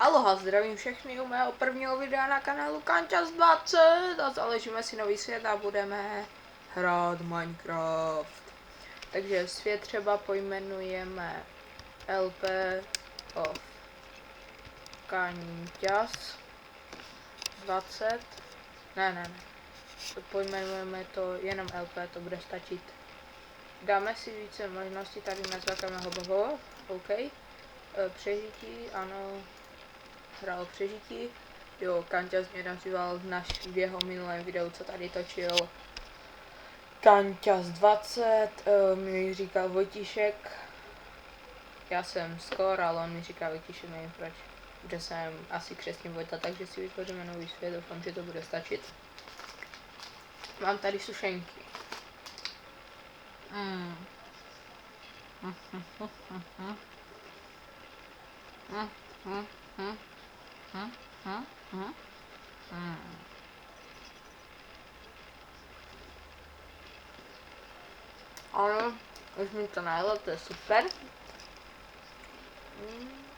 Aloha, zdravím všechny u mého prvního videa na kanálu Kanťas 20 a založíme si nový svět a budeme hrát Minecraft. Takže svět třeba pojmenujeme LP of Kanťas 20. Ne. Pojmenujeme to jenom LP, to bude stačit. Dáme si více možností, tady nazveme ho OK. Přežití, ano. Hrál přežití. Jo, Kanťas mě nazýval v jeho minulém videu, co tady točil. Kanťas 20, mi říkal Vojtíšek. Já jsem Skor, ale on mi říká Vojtíšek, nevím proč. Protože jsem asi křestním Vojta, takže si vytvoříme nový svět, doufám, že to bude stačit. Mám tady sušenky. Ano, už mi to najelo, to je super.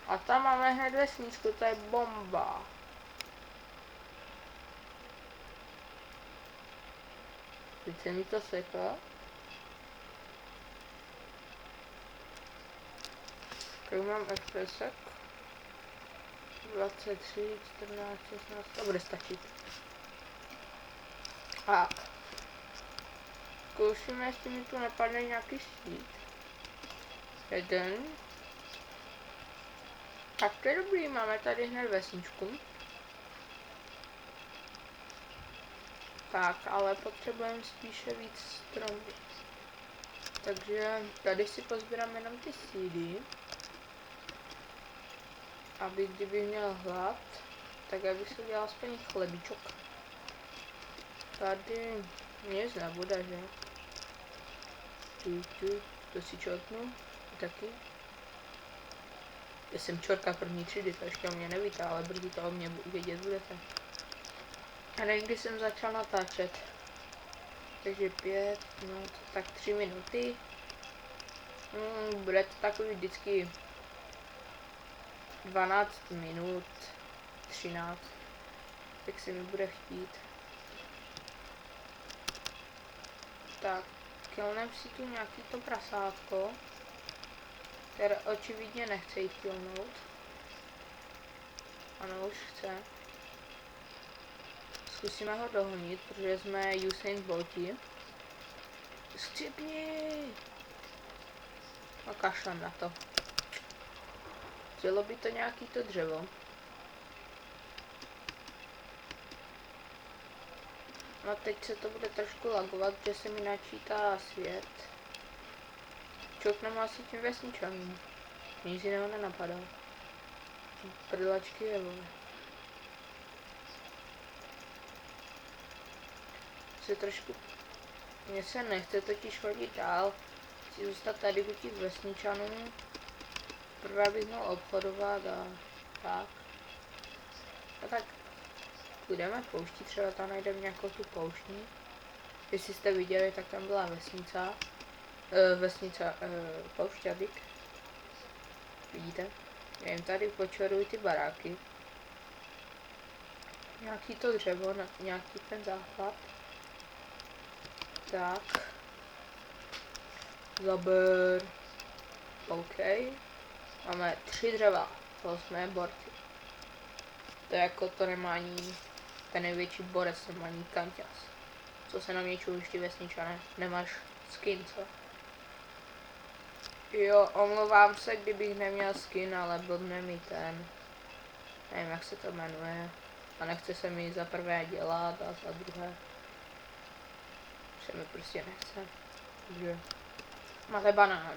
A tam máme hned vesničku, to je bomba. Teď se mi to seklo. Tak mám expresek. 23, 14, 16, to bude stačit. A zkoušíme, jestli mi tu nepadne nějaký štít. Jeden. Tak to je dobrý, máme tady hned vesničku. Tak, ale potřebujeme spíše víc stromů. Takže tady si pozbírám jenom ty seedy. Aby kdyby měl hlad, tak abych si udělal aspoň chlebíčok. Tady nic nebude, že? To si čortnu. Taky. Já jsem čorka první třídy, to ještě o mě nevíte, ale brzy to o mě vědět budete. A nevím, kdy jsem začal natáčet. Takže 5, no tak 3 minuty. Bude to takový vždycky 12 minut, 13, tak se mi bude chtít. Tak, killnem si tu nějaký to prasátko, které očividně nechce jít killnout. Ano, už chce. Zkusíme ho dohonit, protože jsme Usain Bolti. Skřipni! A kašlem na to. Chtělo by to nějaký to dřevo. No teď se to bude trošku lagovat, že se mi načítá svět. Čokneme asi tím vesničanům. Nic jiného nenapadá. Prdlačky je vole. Se trošku... Mně se nechce totiž chodit dál. Chci zůstat tady u těch vesničanů. Prvé bych měl obchodovat a tak. A tak půjdeme pouští, třeba tam najdeme nějakou tu pouštní. Jestli jste viděli, tak tam byla vesnica. Poušťavík. Vidíte? Já jim tady počaruji ty baráky. Nějaký to dřevo, nějaký ten základ. Tak. Zaber. OK. Máme 3 dřeva. To jsme borci. To je jako to nemá ani ten největší borec, nemá ani Kanťas. Co se na mě čují ty vesničané? Nemáš skin, co? Jo, omlouvám se, kdybych neměl skin, ale blbne mi ten. Nevím, jak se to jmenuje. A nechce se mi za prvé dělat a za druhé se mi prostě nechce. Takže máte banán.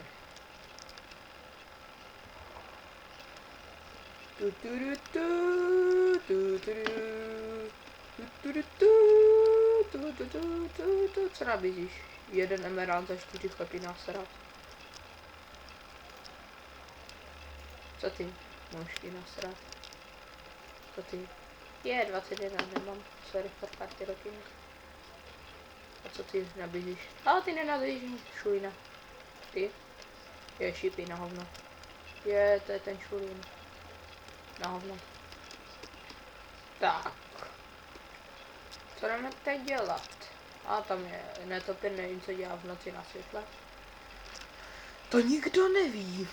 Co nabízíš? 1 emerald za 4 chlapy nasrat. Co ty? Můžeš nasrat. Co ty? 21 nemám. Sorry, party rocking. A co ty nabízíš? Ale ty nenabízíš šulina. Ty? Je šipy na hovno. To je ten šulín. Na hovno. Tak. Co jdeme teď dělat? A tam je netopir, nevím, co dělá v noci na světle. To nikdo neví.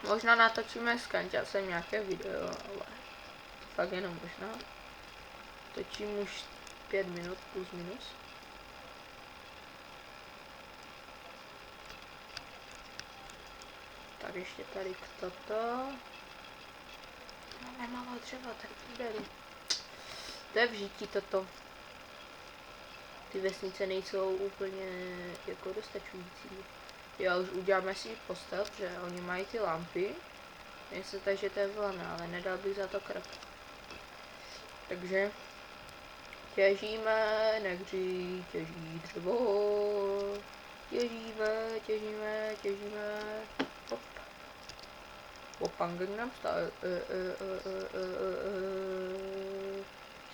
Možná natočíme s Kanťasem nějaké video, ale fakt jenom možná. Točím už 5 minut plus minus. Tak ještě tady toto. No, nemalo dřeva, tak půjde. To je v žití toto. Ty vesnice nejsou úplně jako dostačující. Jo, už uděláme si postel, protože oni mají ty lampy. Myslím, takže to je vlna, ale nedal bych za to krev. Takže těžíme, Negři těží dřevo. Těžíme. Hop. Opang Gangnam Style.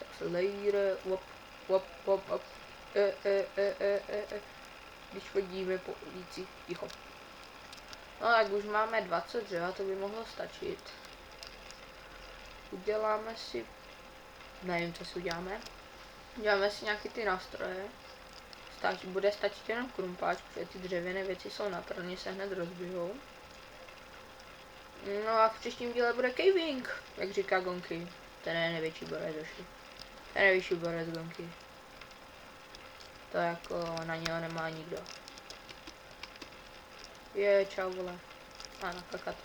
Accelerator. Hop. Když chodíme po ulici, ticho. No tak už máme 20 dřeva, to by mohlo stačit. Uděláme si, nevím, co si uděláme. Uděláme si nějaký ty nástroje. Bude stačit jenom krumpáč, protože ty dřevěné věci jsou na trně, se hned rozbijou. No a v příštím díle bude caving, jak říká Gonky. Ten je největší borec došli. Ten největší borec Gonky. To jako na něho nemá nikdo. Čau vole. A nakakat.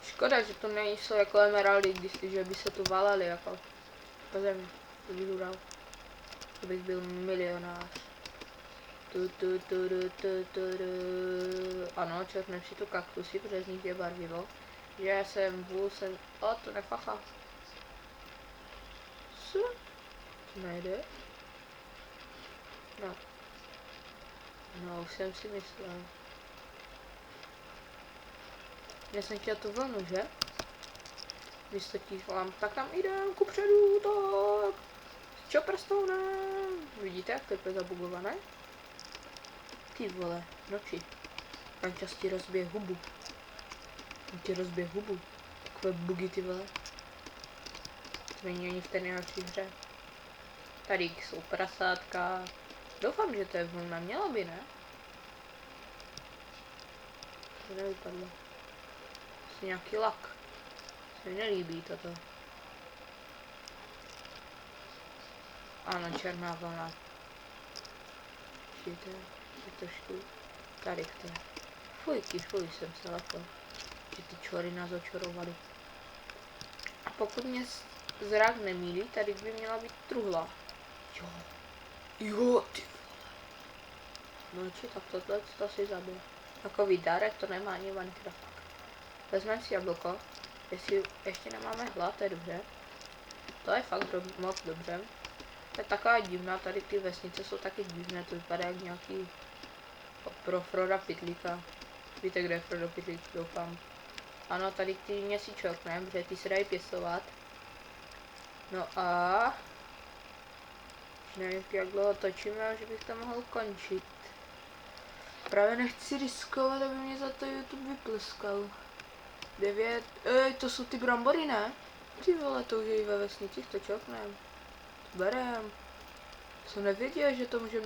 Škoda, že to nejsou jako emeraldy, že by se tu valely jako po zemi. To bych udal. To bych byl milionář. Ano, čerpneme si tu kaktusy, protože z nich je barvivo. Že já jsem o, to nefacha. Co? To nejde? No, už jsem si myslel. Já jsem chtěl tu vlnu, že? Místo těch lamp, tak tam jdem kupředu, tak. S chopperstonem. Vidíte, jak to je zabugované? Ty vole, noči. Kančas ti rozbije hubu. Takové bugy, ty vole. To není ani v té nejlepší hře. Tady jsou prasátka. Doufám, že to je vlna, mělo by, ne? To nevypadlo. Asi nějaký lak. Se mi nelíbí toto. Ano, černá vlna. Vidíte? Je trošku tady to je. Fuj, jsem se lekl. Že ty čory nás očarovaly. A pokud mě zrak nemýlí, tady by měla být truhla. Jo, ty vole. No či, tak tohle to si zabije. Takový dárek to nemá ani Minecraft. Vezmeme si jablko. Jestli ještě nemáme hlad, to je dobře. To je fakt moc dobře. To je taková divná, tady ty vesnice jsou taky divné, to vypadá jak nějaký pro Froda Pytlíka. Víte, kde je Frodo Pytlík, doufám. Ano, tady ty měsíčok, ne, protože ty se dají pěstovat. No a... Nevím, jak dlouho točíme, ale že bych to mohl končit. Právě nechci riskovat, aby mě za to YouTube vypleskal. 9, to jsou ty brambory, ne? Ty vole, to už je i ve vesnicích, to čoknem. To berem. Jsem nevěděl, že to může